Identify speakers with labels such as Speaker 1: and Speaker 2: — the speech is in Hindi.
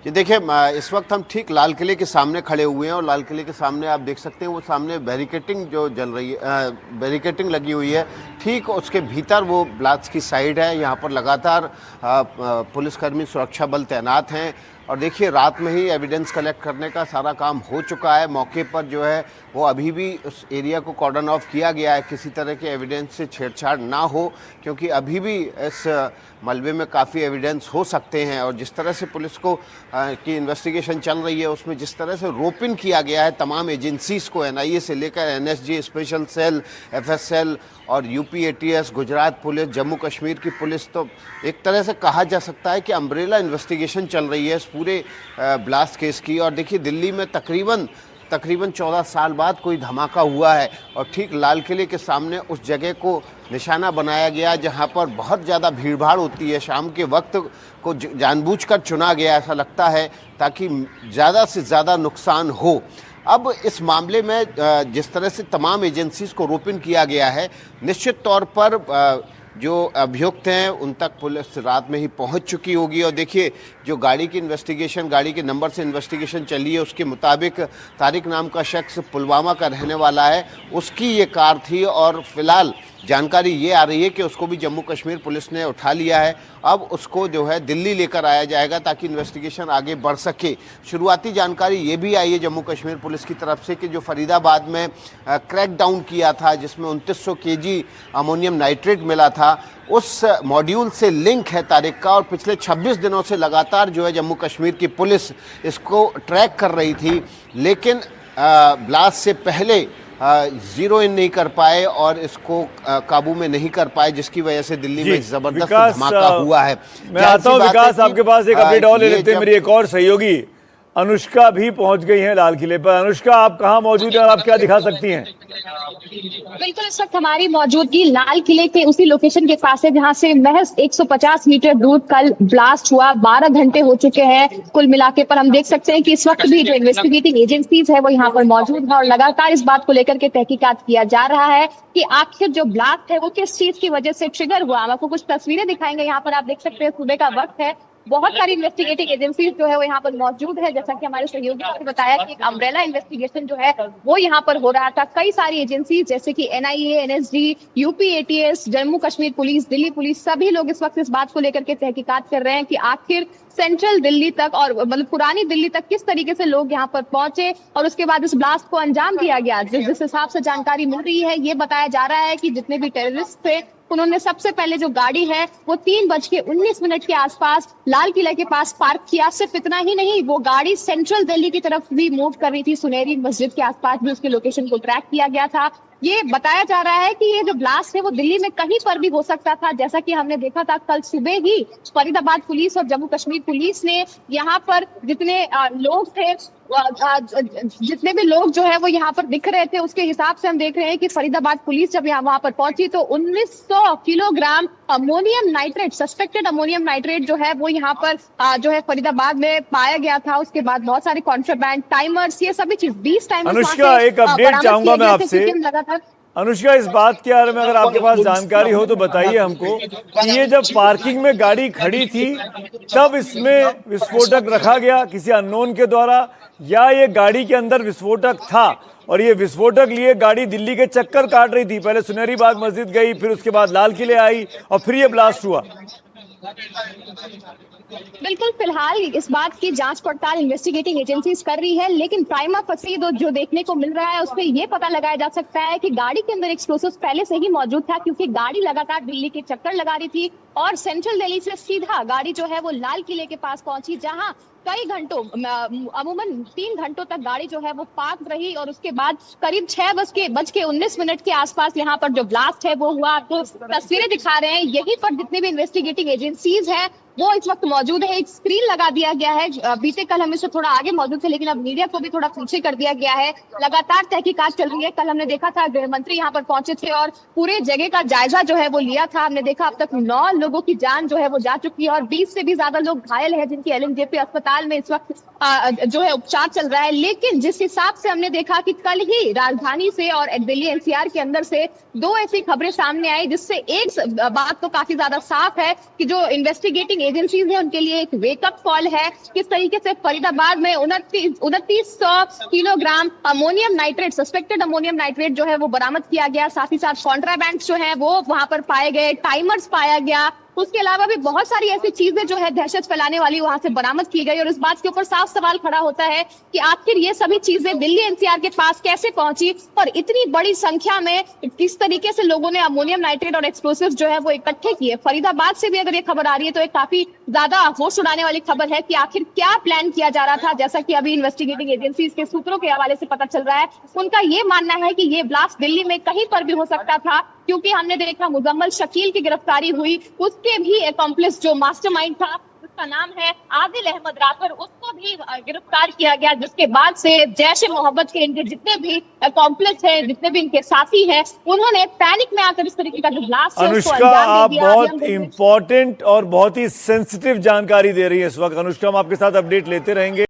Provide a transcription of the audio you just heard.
Speaker 1: ये देखिए, इस वक्त हम ठीक लाल किले के सामने खड़े हुए हैं और लाल किले के सामने आप देख सकते हैं वो सामने बैरिकेटिंग जो जल रही है, बैरिकेटिंग लगी हुई है। ठीक उसके भीतर वो ब्लास्ट की साइड है। यहाँ पर लगातार पुलिसकर्मी सुरक्षा बल तैनात हैं और देखिए रात में ही एविडेंस कलेक्ट करने का सारा काम हो चुका है। मौके पर जो है वो अभी भी उस एरिया को कॉर्डन ऑफ किया गया है, किसी तरह के एविडेंस से छेड़छाड़ ना हो, क्योंकि अभी भी इस मलबे में काफ़ी एविडेंस हो सकते हैं। और जिस तरह से पुलिस को की इन्वेस्टिगेशन चल रही है उसमें जिस तरह से रोप इन किया गया है तमाम एजेंसीज को, एनआईए से लेकर एनएसजी, स्पेशल सेल, एफएसएल और UP ATS, Gujarat police, Jammu Kashmir की पुलिस, तो एक तरह से कहा जा सकता है कि अम्ब्रेला इन्वेस्टिगेशन चल रही है इस पूरे ब्लास्ट केस की। और देखिए दिल्ली में तकरीबन 14 साल बाद कोई धमाका हुआ है और ठीक लाल किले के सामने उस जगह को निशाना बनाया गया जहां पर बहुत ज़्यादा भीड़भाड़ होती है। शाम के वक्त को जानबूझकर चुना गया, ऐसा लगता है, ताकि ज़्यादा से ज़्यादा नुकसान हो। अब इस मामले में जिस तरह से तमाम एजेंसीज को रोपिन किया गया है, निश्चित तौर पर जो अभियुक्त हैं उन तक पुलिस रात में ही पहुंच चुकी होगी। और देखिए जो गाड़ी की इन्वेस्टिगेशन, गाड़ी के नंबर से इन्वेस्टिगेशन चली है, उसके मुताबिक तारिक नाम का शख्स पुलवामा का रहने वाला है, उसकी ये कार थी। और फिलहाल जानकारी ये आ रही है कि उसको भी जम्मू कश्मीर पुलिस ने उठा लिया है। अब उसको जो है दिल्ली लेकर आया जाएगा ताकि इन्वेस्टिगेशन आगे बढ़ सके। शुरुआती जानकारी ये भी आई है जम्मू कश्मीर पुलिस की तरफ से कि जो फरीदाबाद में क्रैक डाउन किया था जिसमें 2900 केजी अमोनियम नाइट्रेट मिला था, उस मॉड्यूल से लिंक है तारिक का। और पिछले 26 दिनों से लगातार जो है जम्मू कश्मीर की पुलिस इसको ट्रैक कर रही थी, लेकिन ब्लास्ट से पहले जीरो इन नहीं कर पाए और इसको काबू में नहीं कर पाए, जिसकी वजह से दिल्ली में जबरदस्त धमाका हुआ है।
Speaker 2: मैं आता हूं विकास, आपके पास एक अपडेट और ले लेते हैं। मेरी एक और सहयोगी अनुष्का भी पहुंच गई है लाल किले पर। अनुष्का, आप कहां मौजूद हैं और आप क्या दिखा सकती हैं?
Speaker 3: बिल्कुल, इस वक्त हमारी मौजूदगी लाल किले के उसी लोकेशन के पास है जहां से महज 150 मीटर दूर कल ब्लास्ट हुआ। 12 घंटे हो चुके हैं कुल मिलाके पर। हम देख सकते हैं कि इस वक्त भी जो इन्वेस्टिगेटिंग एजेंसीज है वो यहाँ पर मौजूद है और लगातार इस बात को लेकर के तहकीकात किया जा रहा है कि आखिर जो ब्लास्ट है वो किस चीज की वजह से ट्रिगर हुआ। हम आपको कुछ तस्वीरें दिखाएंगे। यहाँ पर आप देख सकते हैं सुबह का वक्त है, बहुत सारी इन्वेस्टिगेटिंग एजेंसीज जो है वो यहाँ पर मौजूद है। जैसा कि हमारे सहयोगी ने बताया कि एक अम्ब्रेला इन्वेस्टिगेशन जो है वो यहाँ पर हो रहा था। कई सारी एजेंसीज जैसे कि NIA, NSG, UP ATS, Jammu Kashmir police, Delhi police, सभी लोग इस वक्त इस बात को लेकर के तहकीकात कर रहे हैं कि आखिर सेंट्रल दिल्ली तक और मतलब पुरानी दिल्ली तक किस तरीके से लोग यहाँ पर पहुंचे और उसके बाद इस ब्लास्ट को अंजाम दिया गया। जिस हिसाब से जानकारी मिल रही है ये बताया जा रहा है कि जितने भी टेररिस्ट थे उन्होंने सबसे पहले जो गाड़ी है वो 3:19 के आसपास लाल किले के पास पार्क किया। सिर्फ इतना ही नहीं, वो गाड़ी सेंट्रल दिल्ली की तरफ भी मूव कर रही थी। सुनहरी मस्जिद के आसपास भी उसके लोकेशन को ट्रैक किया गया था। ये बताया जा रहा है कि ये जो ब्लास्ट है वो दिल्ली में कहीं पर भी हो सकता था। जैसा कि हमने देखा था कल सुबह ही फरीदाबाद पुलिस और जम्मू कश्मीर पुलिस ने यहाँ पर जितने लोग थे, जितने भी लोग जो है वो यहाँ पर दिख रहे थे, उसके हिसाब से हम देख रहे हैं कि फरीदाबाद पुलिस जब वहां पर पहुंची तो 1900 kilogram ammonium nitrate, suspected ammonium nitrate जो है वो यहाँ पर जो है फरीदाबाद में पाया गया था। उसके बाद बहुत सारे कॉन्ट्राबैंड, टाइमर्स, ये सभी चीज 20 टाइमर्स।
Speaker 2: अनुष्का, एक अपडेट चाहूंगा मैं आपसे। अनुष्का, इस बात के बारे में अगर आपके पास जानकारी हो तो बताइए हमको कि ये जब पार्किंग में गाड़ी खड़ी थी तब इसमें विस्फोटक रखा गया किसी अननोन के द्वारा, या ये गाड़ी के अंदर विस्फोटक था और ये विस्फोटक लिए गाड़ी दिल्ली के चक्कर काट रही थी? पहले सुनहरी बाग मस्जिद गई, फिर उसके बाद लाल किले आई और फिर ये ब्लास्ट हुआ।
Speaker 3: बिल्कुल, फिलहाल इस बात की जांच पड़ताल इन्वेस्टिगेटिंग एजेंसीज कर रही है, लेकिन प्राइमा फसी जो देखने को मिल रहा है उसमें ये पता लगाया जा सकता है कि गाड़ी के अंदर एक्सप्लोसिव पहले से ही मौजूद था, क्योंकि गाड़ी लगातार दिल्ली के चक्कर लगा रही थी और सेंट्रल दिल्ली से सीधा गाड़ी जो है वो लाल किले के पास पहुंची, जहां कई घंटों, अमूमन 3 घंटों तक गाड़ी जो है वो पार्क रही और उसके बाद करीब 6:19 के आसपास यहाँ पर जो ब्लास्ट है वो हुआ। तो तस्वीरें दिखा रहे हैं, यहीं पर जितने भी इन्वेस्टिगेटिंग एजेंसीज हैं वो इस वक्त मौजूद है। एक स्क्रीन लगा दिया गया है। बीते कल हम इससे थोड़ा आगे मौजूद थे, लेकिन अब मीडिया को भी थोड़ा पीछे कर दिया गया है। लगातार तहकीकात चल रही है। कल हमने देखा था गृह मंत्री यहाँ पर पहुंचे थे और पूरे जगह का जायजा जो है वो लिया था। हमने देखा अब तक 9 लोगों की जान जो है वो जा चुकी है और 20 से भी ज्यादा लोग घायल हैं, जिनकी एलएनजेपी अस्पताल में इस वक्त जो है उपचार चल रहा है। लेकिन जिस हिसाब से हमने देखा कि कल ही राजधानी से और दिल्ली एनसीआर के अंदर से 2 ऐसी खबरें सामने आई, जिससे एक बात तो काफी ज्यादा साफ है कि जो इन्वेस्टिगेटिंग एजेंसीज है उनके लिए एक वेकअप कॉल है। किस तरीके से फरीदाबाद में 2900 kilogram ammonium nitrate, suspected ammonium nitrate जो है वो बरामद किया गया। साथ ही साथ कॉन्ट्राबैंड जो है वो वहां पर पाए गए, टाइमर्स पाया गया। उसके अलावा भी बहुत सारी ऐसी चीजें जो है दहशत फैलाने वाली वहां से बरामद की गई। और इस बात के ऊपर साफ सवाल खड़ा होता है कि आखिर ये सभी चीजें दिल्ली एनसीआर के पास कैसे पहुंची और इतनी बड़ी संख्या में किस तरीके से लोगों ने अमोनियम नाइट्रेट और एक्सप्लोसिव जो है वो इकट्ठे किए। फरीदाबाद से भी अगर ये खबर आ रही है तो एक काफी ज्यादा होश उड़ाने वाली खबर है कि आखिर क्या प्लान किया जा रहा था। जैसा कि अभी इन्वेस्टिगेटिंग एजेंसीज के सूत्रों के हवाले से पता चल रहा है, उनका ये मानना है कि ये ब्लास्ट दिल्ली में कहीं पर भी हो सकता था, क्योंकि हमने देखा मुजम्मल शकील की गिरफ्तारी हुई, उसके भी अकॉम्प्लिस जो मास्टरमाइंड था उसका नाम है आदिल अहमद राठौर, उसको भी गिरफ्तार किया गया। जिसके बाद से जैश ए मोहब्बत के इनके जितने भी अकॉम्प्लिस हैं, जितने भी इनके साथी हैं, उन्होंने पैनिक में आकर इस तरीके का जो ब्लास्ट है उसको
Speaker 2: अनुष्का,
Speaker 3: अंजाम
Speaker 2: आप
Speaker 3: दे दिया।
Speaker 2: बहुत इंपॉर्टेंट और बहुत ही सेंसिटिव जानकारी दे रही है इस वक्त। अनुष्का, हम आपके साथ अपडेट लेते रहेंगे।